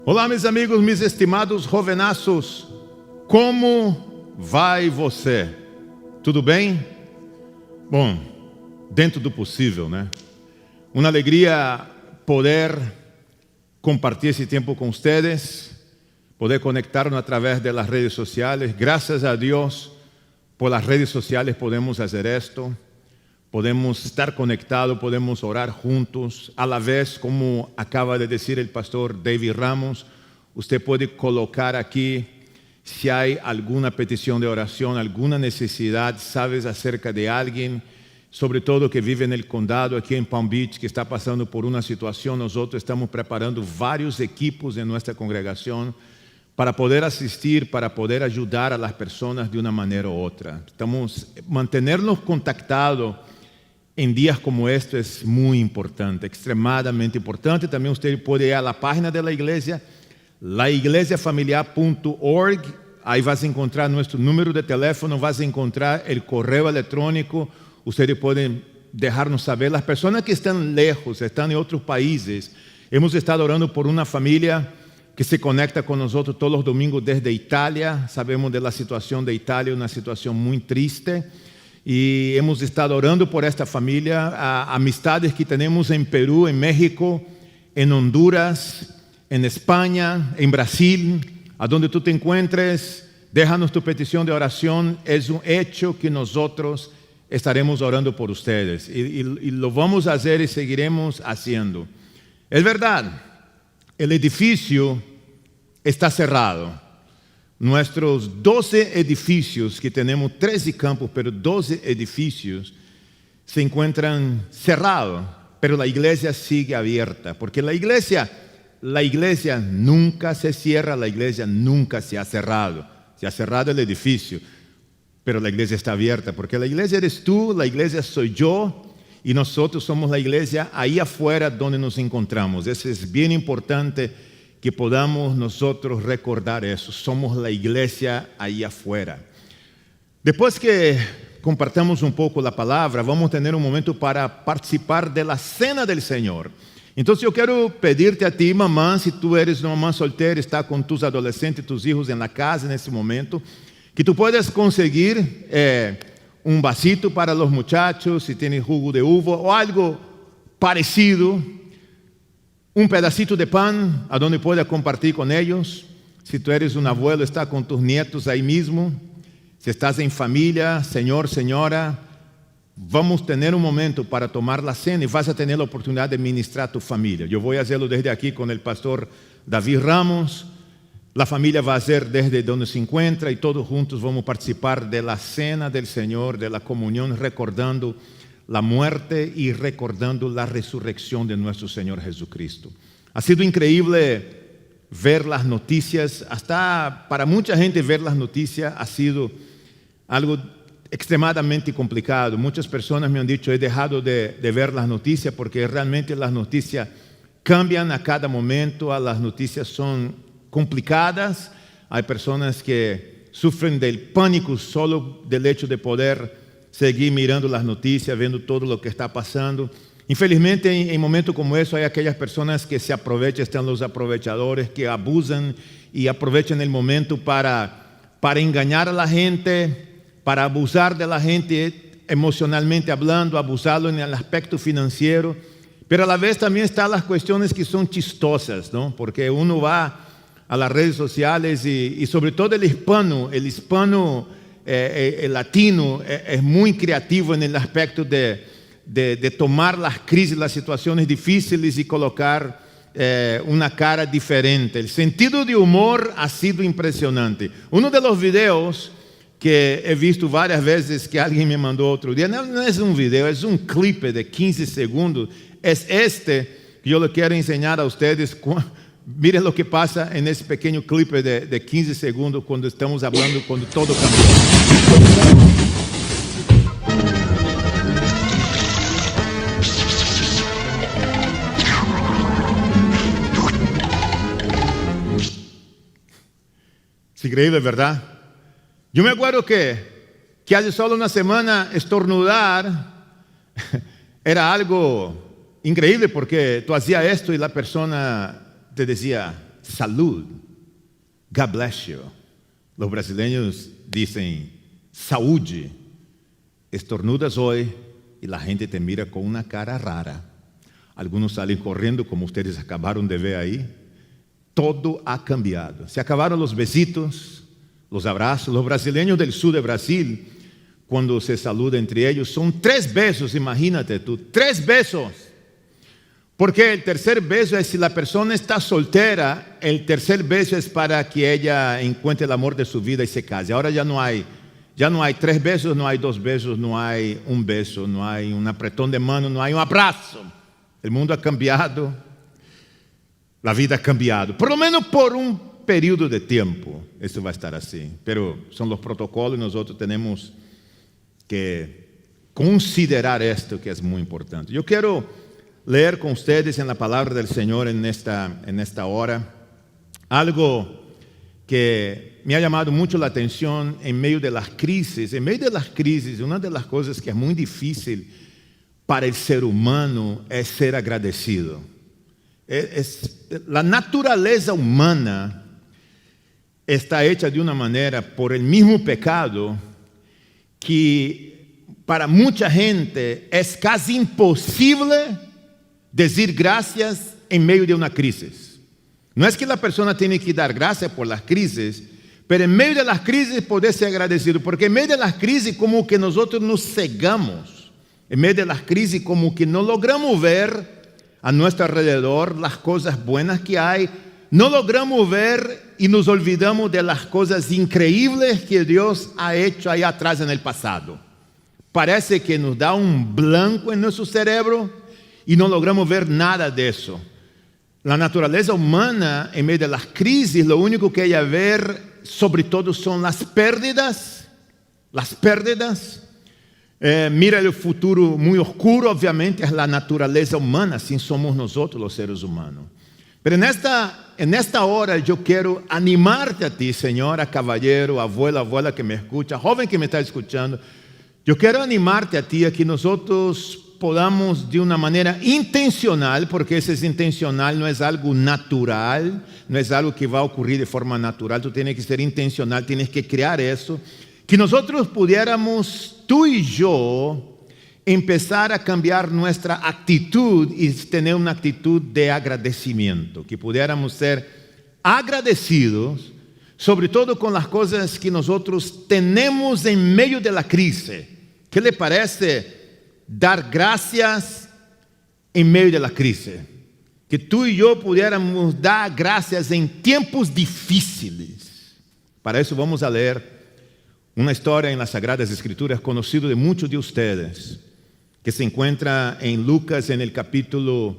Olá, meus amigos, meus estimados jovenaços, como vai você? Tudo bem? Bom, dentro do possível, né? Uma alegria poder compartir esse tempo com vocês, poder conectarnos através das redes sociais. Graças a Deus, por las redes sociais podemos fazer esto. Podemos estar conectados, podemos orar juntos. A la vez, como acaba de decir el pastor David Ramos, usted puede colocar aquí si hay alguna petición de oración, alguna necesidad, sabes acerca de alguien, sobre todo que vive en el condado, aquí en Palm Beach, que está pasando por una situación. Nosotros estamos preparando varios equipos en nuestra congregación para poder asistir, para poder ayudar a las personas de una manera u otra. Mantenernos contactados en días como este es muy importante, extremadamente importante. También usted puede ir a la página de la iglesia, laiglesiafamiliar.org. Ahí vas a encontrar nuestro número de teléfono, vas a encontrar el correo electrónico. Ustedes pueden dejarnos saber. Las personas que están lejos, están en otros países. Hemos estado orando por una familia que se conecta con nosotros todos los domingos desde Italia. Sabemos de la situación de Italia, una situación muy triste. Y hemos estado orando por esta familia, a amistades que tenemos en Perú, en México, en Honduras, en España, en Brasil, a donde tú te encuentres, déjanos tu petición de oración. Es un hecho que nosotros estaremos orando por ustedes y lo vamos a hacer y seguiremos haciendo. Es verdad, el edificio está cerrado. Nuestros 12 edificios, que tenemos 13 campos, pero 12 edificios, se encuentran cerrados, pero la iglesia sigue abierta, porque la iglesia nunca se cierra, la iglesia nunca se ha cerrado. Se ha cerrado el edificio, pero la iglesia está abierta, porque la iglesia eres tú, la iglesia soy yo, y nosotros somos la iglesia ahí afuera donde nos encontramos. Eso es bien importante, que podamos nosotros recordar eso. Somos la iglesia ahí afuera. Después que compartamos un poco la palabra, vamos a tener un momento para participar de la cena del Señor. Entonces yo quiero pedirte a ti, mamá, si tú eres una mamá soltera, está con tus adolescentes, tus hijos en la casa en este momento, que tú puedas conseguir un vasito para los muchachos, si tienen jugo de uva o algo parecido. Un pedacito de pan a donde pueda compartir con ellos. Si tú eres un abuelo, está con tus nietos ahí mismo. Si estás en familia, señor, señora, vamos a tener un momento para tomar la cena y vas a tener la oportunidad de ministrar a tu familia. Yo voy a hacerlo desde aquí con el pastor David Ramos. La familia va a hacer desde donde se encuentra y todos juntos vamos a participar de la cena del Señor, de la comunión, recordando la muerte y recordando la resurrección de nuestro Señor Jesucristo. Ha sido increíble ver las noticias, hasta para mucha gente ver las noticias ha sido algo extremadamente complicado. Muchas personas me han dicho, he dejado de ver las noticias porque realmente las noticias cambian a cada momento, las noticias son complicadas. Hay personas que sufren del pánico solo del hecho de poder seguir mirando las noticias, viendo todo lo que está pasando. Infelizmente, en momentos como eso, hay aquellas personas que se aprovechan, están los aprovechadores que abusan y aprovechan el momento para engañar a la gente, para abusar de la gente emocionalmente hablando, abusarlo en el aspecto financiero. Pero a la vez también están las cuestiones que son chistosas, ¿no? Porque uno va a las redes sociales y sobre todo el hispano el latino es muy creativo en el aspecto de tomar las crisis, las situaciones difíciles y colocar una cara diferente. El sentido de humor ha sido impresionante. Uno de los videos que he visto varias veces que alguien me mandó otro día, no es un video, es un clip de 15 segundos. Es que yo le quiero enseñar a ustedes. Miren lo que pasa en ese pequeño clip de 15 segundos cuando estamos hablando, cuando todo cambió. Es increíble, ¿verdad? Yo me acuerdo que hace solo una semana estornudar era algo increíble porque tú hacías esto y la persona te decía, salud. God bless you. Los brasileños dicen saúde. Estornudas hoy y la gente te mira con una cara rara. Algunos salen corriendo, como ustedes acabaron de ver ahí. Todo ha cambiado. Se acabaron los besitos, los abrazos. Los brasileños del sur de Brasil, cuando se saluda entre ellos, son 3 besos, imagínate tú, 3 besos. Porque el tercer beso es si la persona está soltera, el tercer beso es para que ella encuentre el amor de su vida y se case. Ahora ya no hay 3 besos, no hay 2 besos, no hay un beso, no hay un apretón de mano, no hay un abrazo. El mundo ha cambiado, la vida ha cambiado, por lo menos por un período de tiempo. Eso va a estar así, pero son los protocolos y nosotros tenemos que considerar esto que es muy importante. Yo quiero leer con ustedes en la palabra del Señor en esta hora algo que me ha llamado mucho la atención en medio de las crisis. En medio de las crisis, una de las cosas que es muy difícil para el ser humano es ser agradecido. La naturaleza humana está hecha de una manera por el mismo pecado que para mucha gente es casi imposible decir gracias en medio de una crisis. No es que la persona tiene que dar gracias por las crisis, pero en medio de las crisis poder ser agradecido, porque en medio de las crisis como que nosotros nos cegamos, en medio de las crisis como que no logramos ver a nuestro alrededor las cosas buenas que hay, no logramos ver y nos olvidamos de las cosas increíbles que Dios ha hecho ahí atrás en el pasado. Parece que nos da un blanco en nuestro cerebro y no logramos ver nada de eso. La naturaleza humana, en medio de las crisis, lo único que hay a ver, sobre todo, son las pérdidas. Las pérdidas. Mira el futuro muy oscuro, obviamente, es la naturaleza humana, así somos nosotros los seres humanos. Pero en esta hora yo quiero animarte a ti, señora, caballero, abuela que me escucha, joven que me está escuchando. Yo quiero animarte a ti a que nosotros podamos de una manera intencional, porque ese es intencional, no es algo natural, no es algo que va a ocurrir de forma natural, tú tienes que ser intencional, tienes que crear eso, que nosotros pudiéramos, tú y yo, empezar a cambiar nuestra actitud y tener una actitud de agradecimiento, que pudiéramos ser agradecidos, sobre todo con las cosas que nosotros tenemos en medio de la crisis. ¿Qué le parece dar gracias en medio de la crisis? Que tú y yo pudiéramos dar gracias en tiempos difíciles. Para eso vamos a leer una historia en las Sagradas Escrituras conocida de muchos de ustedes, que se encuentra en Lucas en el capítulo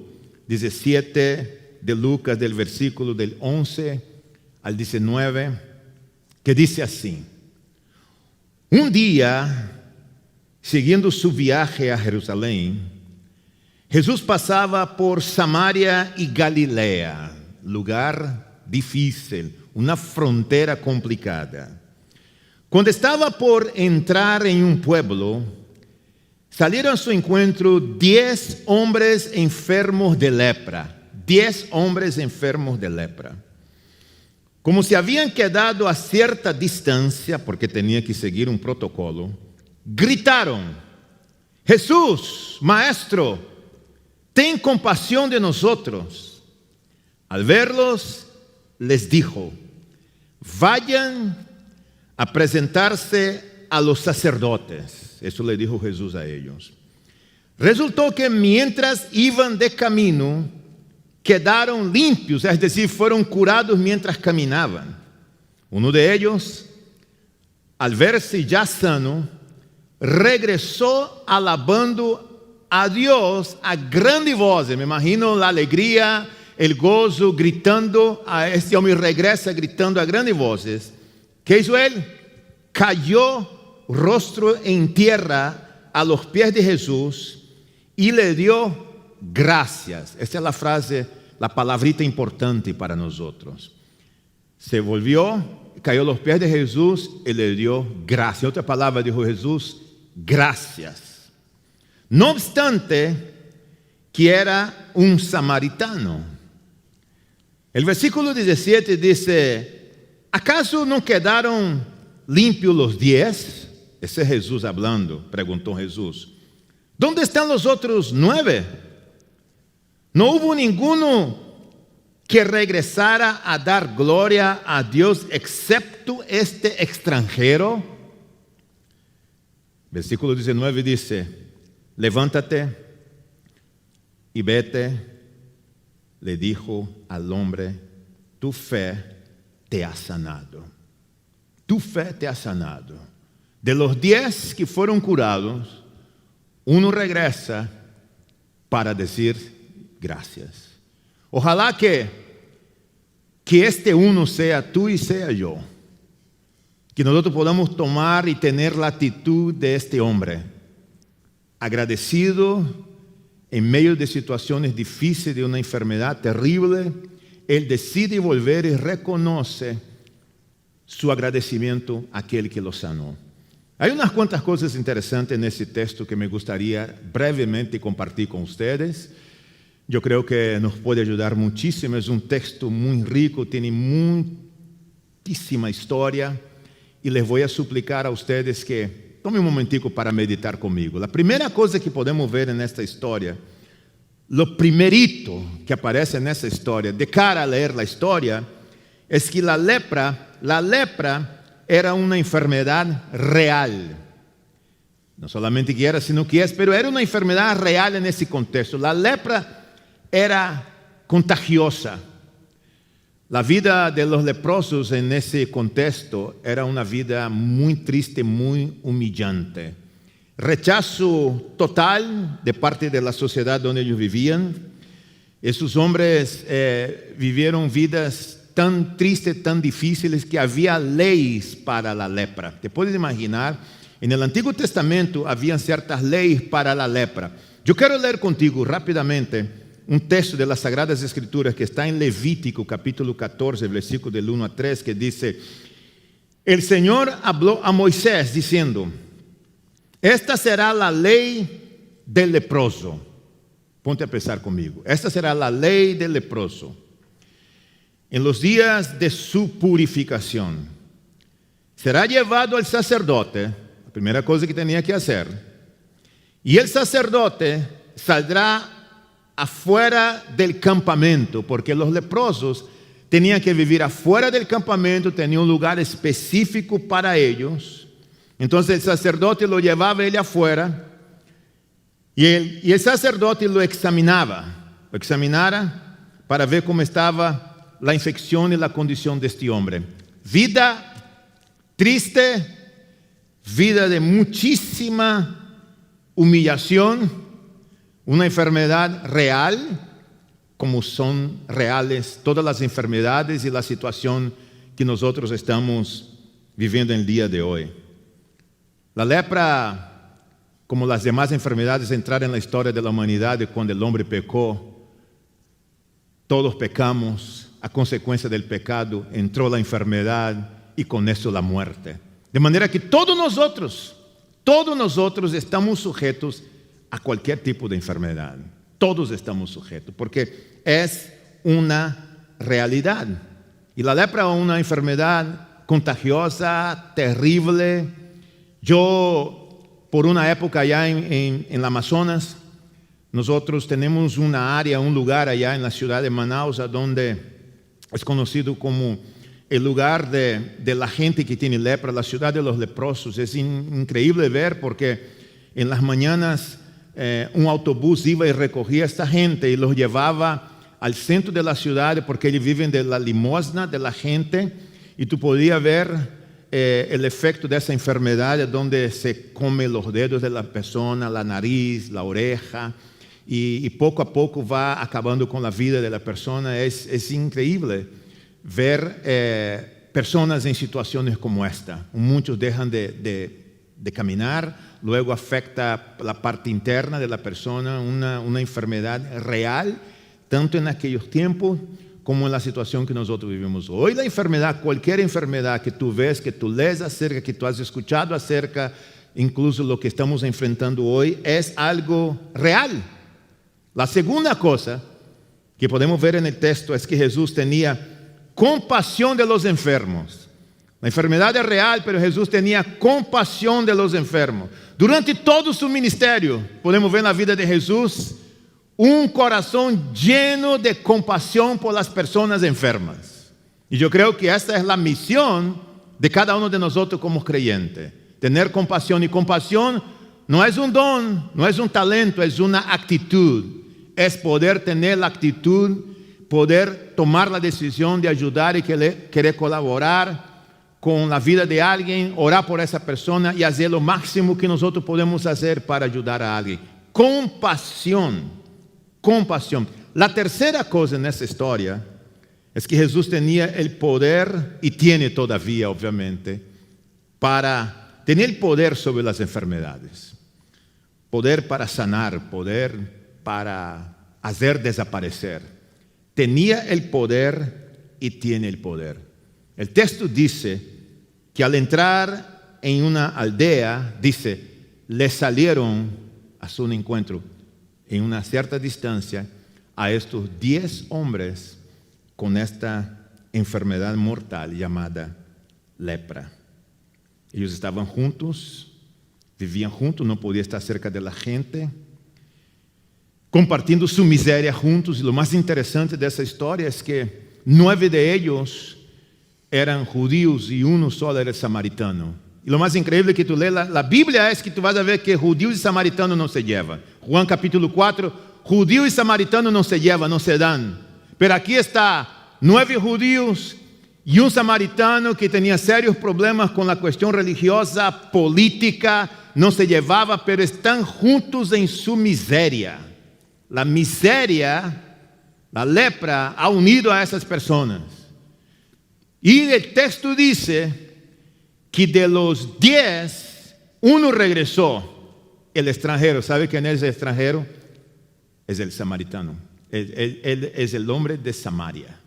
17 de Lucas, del versículo del 11 al 19, que dice así: un día, siguiendo su viaje a Jerusalén, Jesús pasaba por Samaria y Galilea, lugar difícil, una frontera complicada. Cuando estaba por entrar en un pueblo, salieron a su encuentro 10 hombres enfermos de lepra. 10 hombres enfermos de lepra. Como se habían quedado a cierta distancia, porque tenía que seguir un protocolo, gritaron: Jesús, Maestro, ten compasión de nosotros. Al verlos, les dijo: vayan a presentarse a los sacerdotes. Eso le dijo Jesús a ellos. Resultó que mientras iban de camino, quedaron limpios, es decir, fueron curados mientras caminaban. Uno de ellos, al verse ya sano, regresó alabando a Dios a grande voz. Me imagino la alegría, el gozo, gritando. A este hombre regresa gritando a grandes voces. ¿Qué hizo él? Cayó rostro en tierra a los pies de Jesús y le dio gracias. Esta es la frase, la palabrita importante para nosotros. Se volvió, cayó a los pies de Jesús y le dio gracias. Otra palabra dijo Jesús: gracias. No obstante, que era un samaritano. El versículo 17 dice, ¿acaso no quedaron limpios los 10? Ese es Jesús hablando, preguntó Jesús. ¿Dónde están los otros 9? ¿No hubo ninguno que regresara a dar gloria a Dios excepto este extranjero? Versículo 19 dice, levántate y vete, le dijo al hombre, tu fe te ha sanado. Tu fe te ha sanado. De los 10 que fueron curados, uno regresa para decir gracias. Ojalá que este uno sea tú y sea yo. Que nosotros podamos tomar y tener la actitud de este hombre. Agradecido en medio de situaciones difíciles, de una enfermedad terrible, él decide volver y reconoce su agradecimiento a aquel que lo sanó. Hay unas cuantas cosas interesantes en ese texto que me gustaría brevemente compartir con ustedes. Yo creo que nos puede ayudar muchísimo. Es un texto muy rico, tiene muchísima historia. Y les voy a suplicar a ustedes que tomen un momentico para meditar conmigo. La primera cosa que podemos ver en esta historia, lo primerito que aparece en esta historia, de cara a leer la historia, es que la lepra era una enfermedad real. No solamente que era, sino que es, pero era una enfermedad real en ese contexto. La lepra era contagiosa. La vida de los leprosos en ese contexto era una vida muy triste, muy humillante. Rechazo total de parte de la sociedad donde ellos vivían. Esos hombres vivieron vidas tan tristes, tan difíciles, que había leyes para la lepra. Te puedes imaginar, en el Antiguo Testamento habían ciertas leyes para la lepra. Yo quiero leer contigo rápidamente un texto de las Sagradas Escrituras que está en Levítico capítulo 14, versículo del 1 a 3, que dice, el Señor habló a Moisés diciendo, esta será la ley del leproso. Ponte a pensar conmigo. Esta será la ley del leproso. En los días de su purificación, será llevado al sacerdote, la primera cosa que tenía que hacer, y el sacerdote saldrá afuera del campamento, porque los leprosos tenían que vivir afuera del campamento, tenía un lugar específico para ellos. Entonces el sacerdote lo llevaba él afuera y el sacerdote lo examinara para ver cómo estaba la infección y la condición de este hombre. Vida triste, vida de muchísima humillación, una enfermedad real, como son reales todas las enfermedades y la situación que nosotros estamos viviendo en el día de hoy. La lepra, como las demás enfermedades, entraron en la historia de la humanidad cuando el hombre pecó. Todos pecamos, a consecuencia del pecado entró la enfermedad y con eso la muerte. De manera que todos nosotros estamos sujetos a cualquier tipo de enfermedad. Todos estamos sujetos, porque es una realidad. Y la lepra es una enfermedad contagiosa, terrible. Yo, por una época allá en el Amazonas, nosotros tenemos una área, un lugar allá en la ciudad de Manaus, donde es conocido como el lugar de la gente que tiene lepra, la ciudad de los leprosos. Es increíble ver porque en las mañanas un autobús iba y recogía a esta gente y los llevaba al centro de la ciudad, porque ellos viven de la limosna de la gente, y tú podías ver el efecto de esa enfermedad, donde se come los dedos de la persona, la nariz, la oreja, y poco a poco va acabando con la vida de la persona. Es increíble ver personas en situaciones como esta. Muchos dejan de caminar, luego afecta la parte interna de la persona, una enfermedad real, tanto en aquellos tiempos como en la situación que nosotros vivimos hoy. La enfermedad, cualquier enfermedad que tú ves, que tú lees acerca, que tú has escuchado acerca, incluso lo que estamos enfrentando hoy, es algo real. La segunda cosa que podemos ver en el texto es que Jesús tenía compasión de los enfermos. La enfermedad es real, pero Jesús tenía compasión de los enfermos. Durante todo su ministerio, podemos ver en la vida de Jesús un corazón lleno de compasión por las personas enfermas. Y yo creo que esta es la misión de cada uno de nosotros como creyentes. Tener compasión. Y compasión no es un don, no es un talento, es una actitud. Es poder tener la actitud, poder tomar la decisión de ayudar y querer colaborar con la vida de alguien, orar por esa persona y hacer lo máximo que nosotros podemos hacer para ayudar a alguien. Compasión, compasión. La tercera cosa en esta historia es que Jesús tenía el poder, y tiene todavía obviamente, para tener el poder sobre las enfermedades. Poder para sanar, poder para hacer desaparecer. Tenía el poder y tiene el poder. El texto dice que al entrar en una aldea, dice, le salieron a su encuentro en una cierta distancia a estos 10 hombres con esta enfermedad mortal llamada lepra. Ellos estaban juntos, vivían juntos, no podían estar cerca de la gente, compartiendo su miseria juntos. Y lo más interesante de esa historia es que 9 de ellos eran judíos y uno solo era samaritano. Y lo más increíble que tú lees la Biblia es que tú vas a ver que judíos y samaritanos no se llevan. Juan capítulo 4, judíos y samaritanos no se llevan, no se dan. Pero aquí está 9 judíos y un samaritano que tenía serios problemas con la cuestión religiosa, política, no se llevaba, pero están juntos en su miseria. La miseria, la lepra, ha unido a esas personas. Y el texto dice que de los 10, uno regresó, el extranjero. ¿Sabe quién es el extranjero? Es el samaritano. Él es el hombre de Samaria.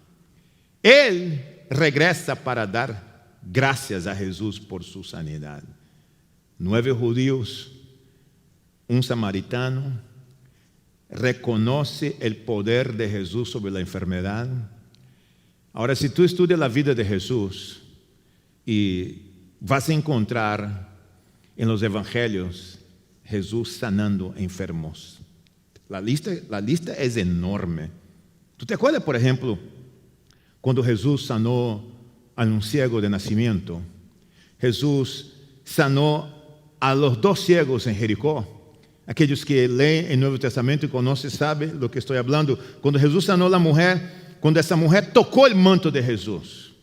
Él regresa para dar gracias a Jesús por su sanidad. 9 judíos, un samaritano, reconoce el poder de Jesús sobre la enfermedad. Ahora, si tú estudias la vida de Jesús y vas a encontrar en los evangelios Jesús sanando enfermos. La lista es enorme. ¿Tú te acuerdas, por ejemplo, cuando Jesús sanó a un ciego de nacimiento? Jesús sanó a los 2 ciegos en Jericó. Aquellos que leen el Nuevo Testamento y conocen saben lo que estoy hablando. Cuando Jesús sanó a la mujer, cuando esa mujer tocó el manto de Jesús,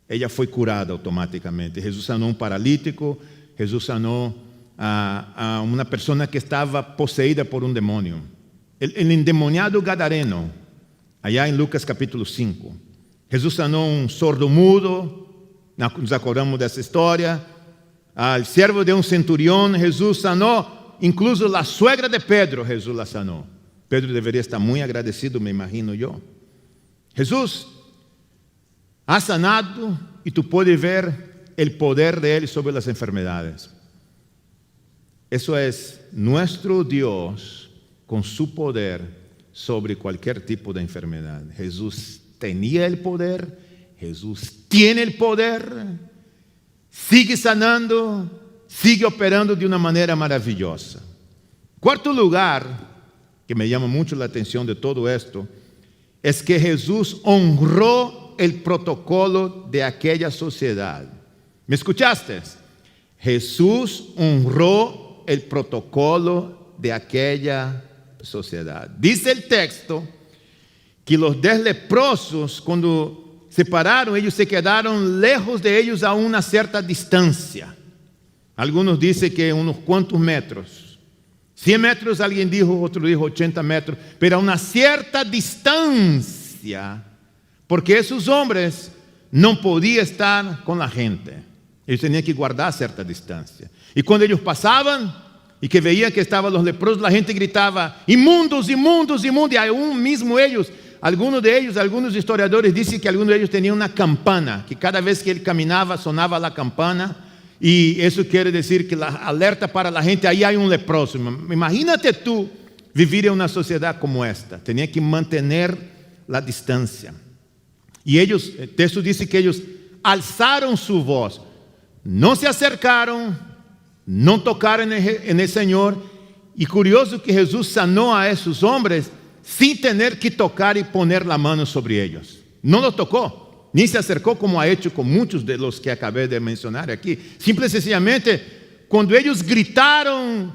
ella fue curada automáticamente. Jesús sanó a un paralítico, Jesús sanó a una persona que estaba poseída por un demonio. El endemoniado gadareno, allá en Lucas capítulo 5. Jesús sanó a un sordo mudo, nos acordamos de esa historia. Al siervo de un centurión, Jesús sanó, incluso la suegra de Pedro, Jesús la sanó. Pedro debería estar muy agradecido, me imagino yo. Jesús ha sanado y tú puedes ver el poder de Él sobre las enfermedades. Eso es nuestro Dios con su poder sobre cualquier tipo de enfermedad. Jesús tenía el poder, Jesús tiene el poder, sigue sanando, sigue operando de una manera maravillosa. Cuarto lugar, que me llama mucho la atención de todo esto, es que Jesús honró el protocolo de aquella sociedad. ¿Me escuchaste? Jesús honró el protocolo de aquella sociedad. Dice el texto que los 10 leprosos, cuando se pararon, ellos se quedaron lejos de ellos a una cierta distancia. Algunos dicen que unos cuantos metros. 100 metros, alguien dijo, otro dijo 80 metros, pero a una cierta distancia, porque esos hombres no podían estar con la gente. Ellos tenían que guardar cierta distancia. Y cuando ellos pasaban y que veían que estaban los leprosos, la gente gritaba, inmundos, inmundos, inmundos. Y aún mismo ellos, algunos historiadores dicen que algunos de ellos tenían una campana, que cada vez que él caminaba sonaba la campana. Y eso quiere decir que la alerta para la gente, ahí hay un leproso. Imagínate tú vivir en una sociedad como esta. Tenía que mantener la distancia. Y ellos, el texto dice que ellos alzaron su voz, no se acercaron, no tocaron en el Señor. Y curioso que Jesús sanó a esos hombres sin tener que tocar y poner la mano sobre ellos. No los tocó, ni se acercó como ha hecho con muchos de los que acabé de mencionar aquí. Simple y sencillamente, cuando ellos gritaron,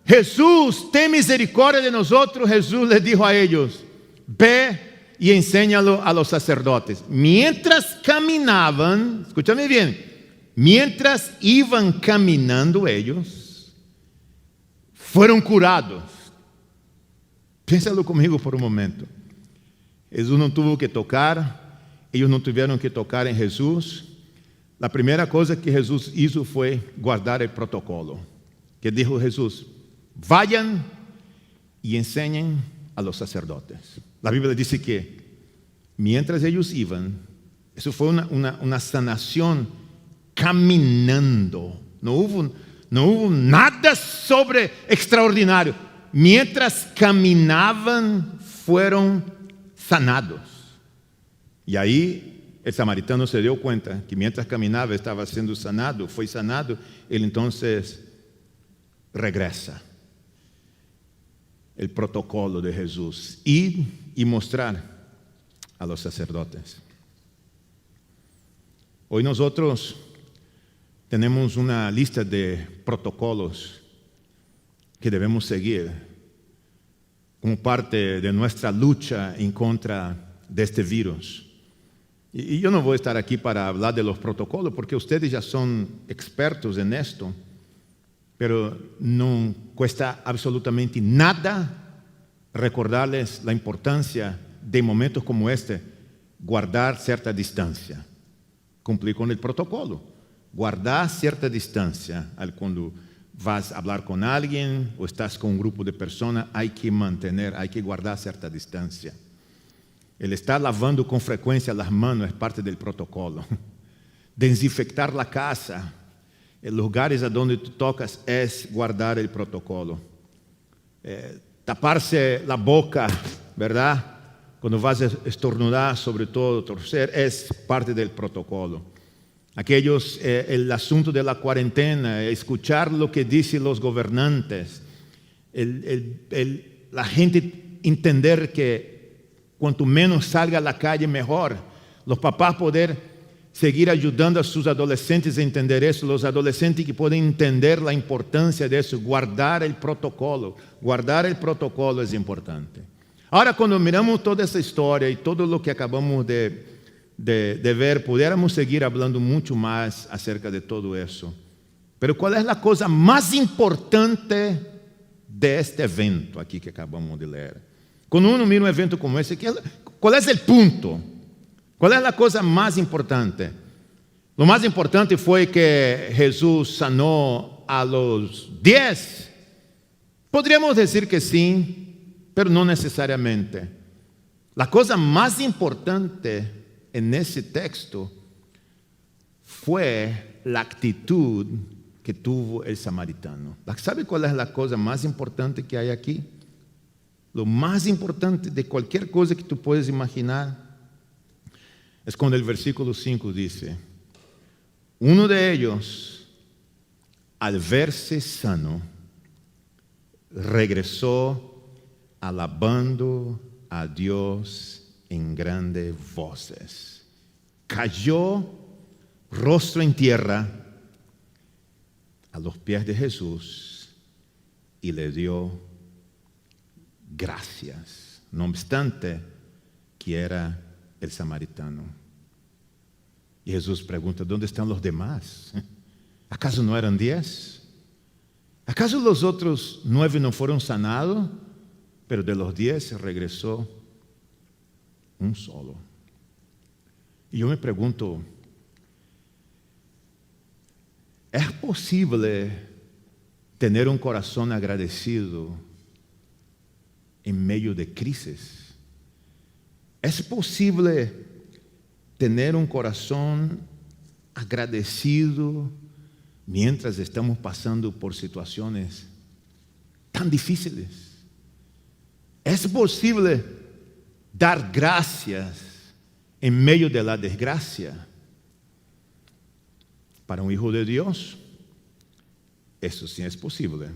Jesús, ten misericordia de nosotros, Jesús les dijo a ellos, ve y enséñalo a los sacerdotes. Mientras caminaban, escúchame bien, mientras iban caminando ellos, fueron curados. Piénsalo conmigo por un momento. Jesús no tuvo que tocar, ellos no tuvieron que tocar en Jesús. La primera cosa que Jesús hizo fue guardar el protocolo. Que dijo Jesús, vayan y enseñen a los sacerdotes. La Biblia dice que mientras ellos iban, eso fue una sanación caminando. No hubo nada sobre extraordinario. Mientras caminaban, fueron sanados. Y ahí el samaritano se dio cuenta que mientras caminaba estaba siendo sanado, fue sanado. Él entonces regresa. El protocolo de Jesús, ir y mostrar a los sacerdotes. Hoy nosotros tenemos una lista de protocolos que debemos seguir como parte de nuestra lucha en contra de este virus. Y yo no voy a estar aquí para hablar de los protocolos porque ustedes ya son expertos en esto. Pero no cuesta absolutamente nada recordarles la importancia de momentos como este, guardar cierta distancia, cumplir con el protocolo, guardar cierta distancia. Cuando vas a hablar con alguien o estás con un grupo de personas, hay que guardar cierta distancia. El estar lavando con frecuencia las manos es parte del protocolo. Desinfectar la casa, en lugares a donde tú tocas es guardar el protocolo. Taparse la boca, ¿verdad? Cuando vas a estornudar, sobre todo toser, es parte del protocolo. El asunto de la cuarentena, escuchar lo que dicen los gobernantes, la gente entender que cuanto menos salga a la calle mejor, los papás poder seguir ayudando a sus adolescentes a entender eso, los adolescentes que pueden entender la importancia de eso, guardar el protocolo es importante. Ahora, cuando miramos toda esa historia y todo lo que acabamos de ver, pudiéramos seguir hablando mucho más acerca de todo eso. Pero ¿cuál es la cosa más importante de este evento aquí que acabamos de leer? Cuando uno mira un evento como ese, ¿cuál es el punto? ¿Cuál es la cosa más importante? Lo más importante fue que Jesús sanó a los 10. Podríamos decir que sí, pero no necesariamente. La cosa más importante en ese texto fue la actitud que tuvo el samaritano. ¿Sabe cuál es la cosa más importante que hay aquí? Lo más importante de cualquier cosa que tú puedes imaginar es cuando el versículo 5 dice, uno de ellos, al verse sano, regresó alabando a Dios en grandes voces. Cayó rostro en tierra a los pies de Jesús y le dio gracias, no obstante que era el samaritano. Y Jesús pregunta, ¿dónde están los demás? ¿Acaso no eran 10? ¿Acaso los otros 9 no fueron sanados? Pero de los 10 regresó un solo. Y yo me pregunto, ¿es posible tener un corazón agradecido en medio de crisis? ¿Es posible tener un corazón agradecido mientras estamos pasando por situaciones tan difíciles? ¿Es posible dar gracias en medio de la desgracia. Para un hijo de Dios, eso sí es posible.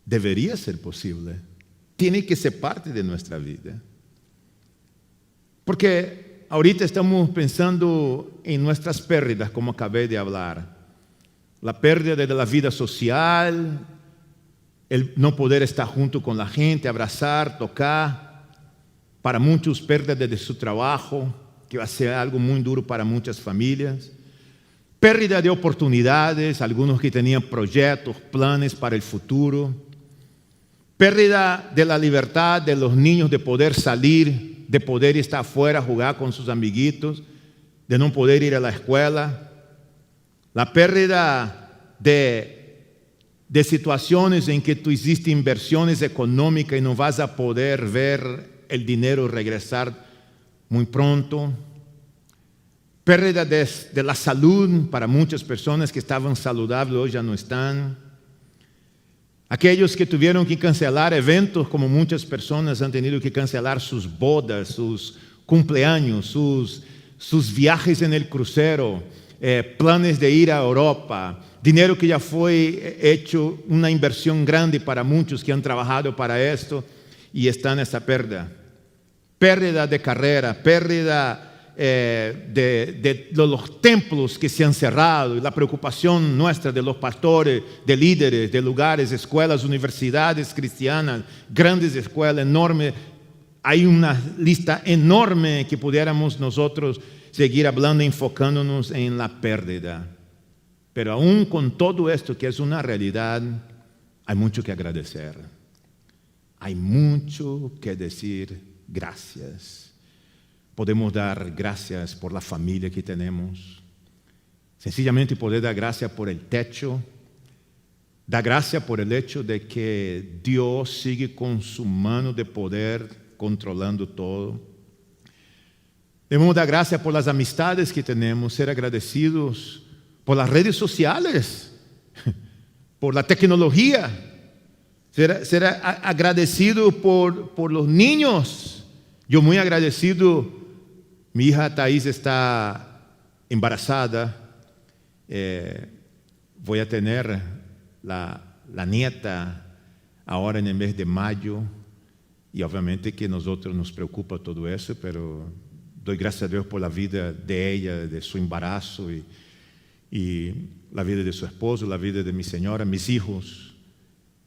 Debería ser posible. Tiene que ser parte de nuestra vida. Porque ahorita estamos pensando en nuestras pérdidas, como acabé de hablar. La pérdida de la vida social, el no poder estar junto con la gente, abrazar, tocar. Para muchos, pérdida de su trabajo, que va a ser algo muy duro para muchas familias. Pérdida de oportunidades, algunos que tenían proyectos, planes para el futuro. Pérdida de la libertad de los niños de poder salir, de poder estar afuera, jugar con sus amiguitos, de no poder ir a la escuela. La pérdida de situaciones en que tú hiciste inversiones económicas y no vas a poder ver el dinero regresar muy pronto. Pérdida de la salud para muchas personas que estaban saludables, hoy ya no están. Aquellos que tuvieron que cancelar eventos, como muchas personas han tenido que cancelar sus bodas, sus cumpleaños, sus viajes en el crucero, planes de ir a Europa, dinero que ya fue hecho, una inversión grande para muchos que han trabajado para esto y están en esa pérdida. Pérdida de carrera, pérdida de los templos que se han cerrado, y la preocupación nuestra de los pastores, de líderes, de lugares, escuelas, universidades cristianas, grandes escuelas enormes. Hay una lista enorme que pudiéramos nosotros seguir hablando, enfocándonos en la pérdida. Pero aún con todo esto que es una realidad, hay mucho que agradecer. Hay mucho que decir gracias. Podemos dar gracias por la familia que tenemos. Sencillamente poder dar gracias por el techo. Dar gracias por el hecho de que Dios sigue con su mano de poder controlando todo. Debemos dar gracias por las amistades que tenemos. Ser agradecidos por las redes sociales. Por la tecnología. Ser agradecido por los niños. Yo muy agradecido. Mi hija Thais está embarazada. Voy a tener la nieta ahora en el mes de mayo. Y obviamente que a nosotros nos preocupa todo eso, pero doy gracias a Dios por la vida de ella, de su embarazo y la vida de su esposo, la vida de mi señora, mis hijos.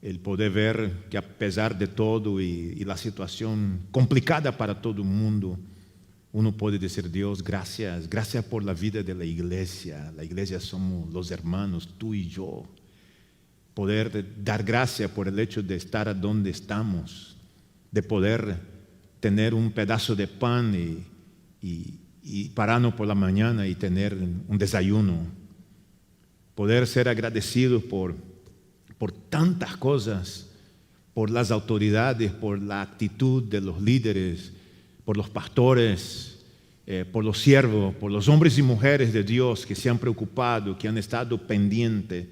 El poder ver que a pesar de todo y la situación complicada para todo el mundo, uno puede decir: Dios, gracias por la vida de la iglesia. La iglesia somos los hermanos, tú y yo. Poder dar gracias por el hecho de estar donde estamos, de poder tener un pedazo de pan y pararnos por la mañana y tener un desayuno. Poder ser agradecidos por tantas cosas, por las autoridades, por la actitud de los líderes, por los pastores, por los siervos, por los hombres y mujeres de Dios que se han preocupado, que han estado pendientes.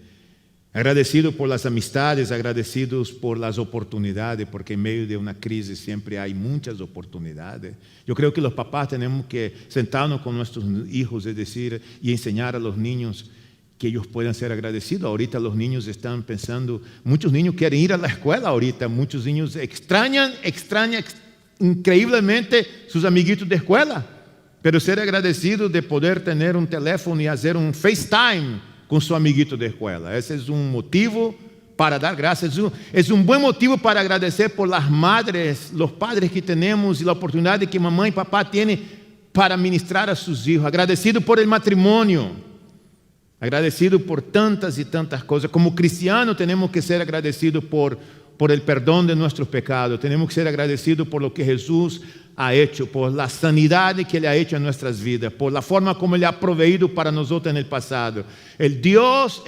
Agradecidos por las amistades, agradecidos por las oportunidades, porque en medio de una crisis siempre hay muchas oportunidades. Yo creo que los papás tenemos que sentarnos con nuestros hijos, es decir, y enseñar a los niños que ellos puedan ser agradecidos. Ahorita los niños están pensando, muchos niños quieren ir a la escuela ahorita, muchos niños extrañan increíblemente sus amiguitos de escuela, pero ser agradecido de poder tener un teléfono y hacer un FaceTime con su amiguito de escuela. Ese es un motivo para dar gracias. Es un buen motivo para agradecer por las madres, los padres que tenemos y la oportunidad que mamá y papá tienen para ministrar a sus hijos. Agradecido por el matrimonio. Agradecido por tantas y tantas cosas. Como cristianos tenemos que ser agradecidos por el perdón de nuestros pecados. Tenemos que ser agradecidos por lo que Jesús ha hecho, por la sanidad que Él ha hecho en nuestras vidas, por la forma como Él ha proveído para nosotros en el pasado. El Dios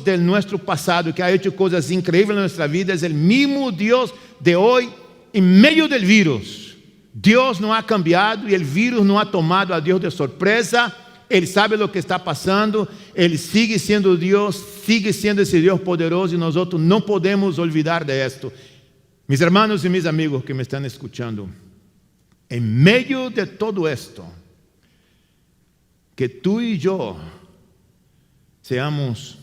de nuestro pasado, que ha hecho cosas increíbles en nuestra vida, es el mismo Dios de hoy en medio del virus. Dios no ha cambiado y el virus no ha tomado a Dios de sorpresa. Él sabe lo que está pasando. Él sigue siendo Dios, sigue siendo ese Dios poderoso y nosotros no podemos olvidar de esto. Mis hermanos y mis amigos que me están escuchando, en medio de todo esto, que tú y yo seamos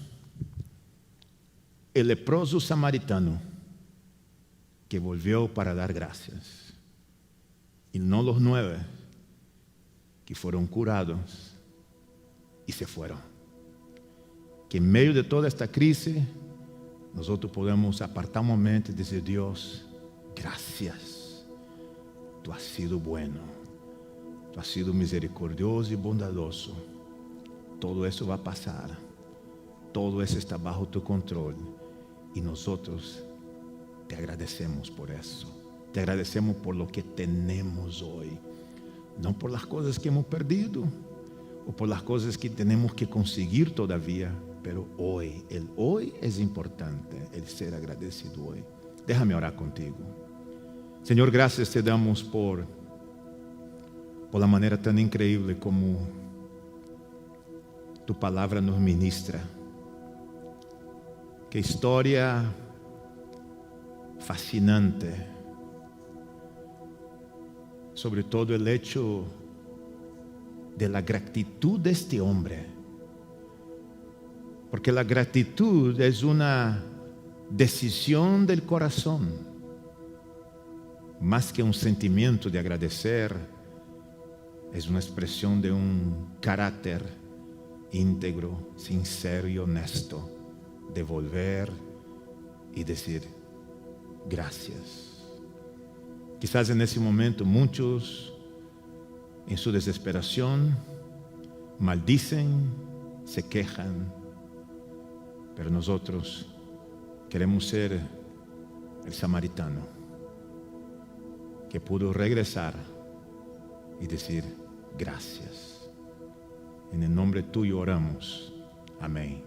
el leproso samaritano que volvió para dar gracias, y no los 9 que fueron curados y se fueron. Que en medio de toda esta crisis nosotros podemos apartar un momento y decir: Dios, gracias, tú has sido bueno, tú has sido misericordioso y bondadoso. Todo eso va a pasar, todo eso está bajo tu control, y nosotros te agradecemos por eso. Te agradecemos por lo que tenemos hoy, no por las cosas que hemos perdido o por las cosas que tenemos que conseguir todavía, pero hoy, el hoy es importante, el ser agradecido hoy. Déjame orar contigo. Señor, gracias te damos por la manera tan increíble como tu palabra nos ministra. Qué historia fascinante, sobre todo el hecho de la gratitud de este hombre, porque la gratitud es una decisión del corazón, más que un sentimiento de agradecer. Es una expresión de un carácter íntegro, sincero y honesto, de volver y decir gracias. Quizás en ese momento muchos, en su desesperación, maldicen, se quejan, pero nosotros queremos ser el samaritano que pudo regresar y decir gracias. En el nombre tuyo oramos. Amén.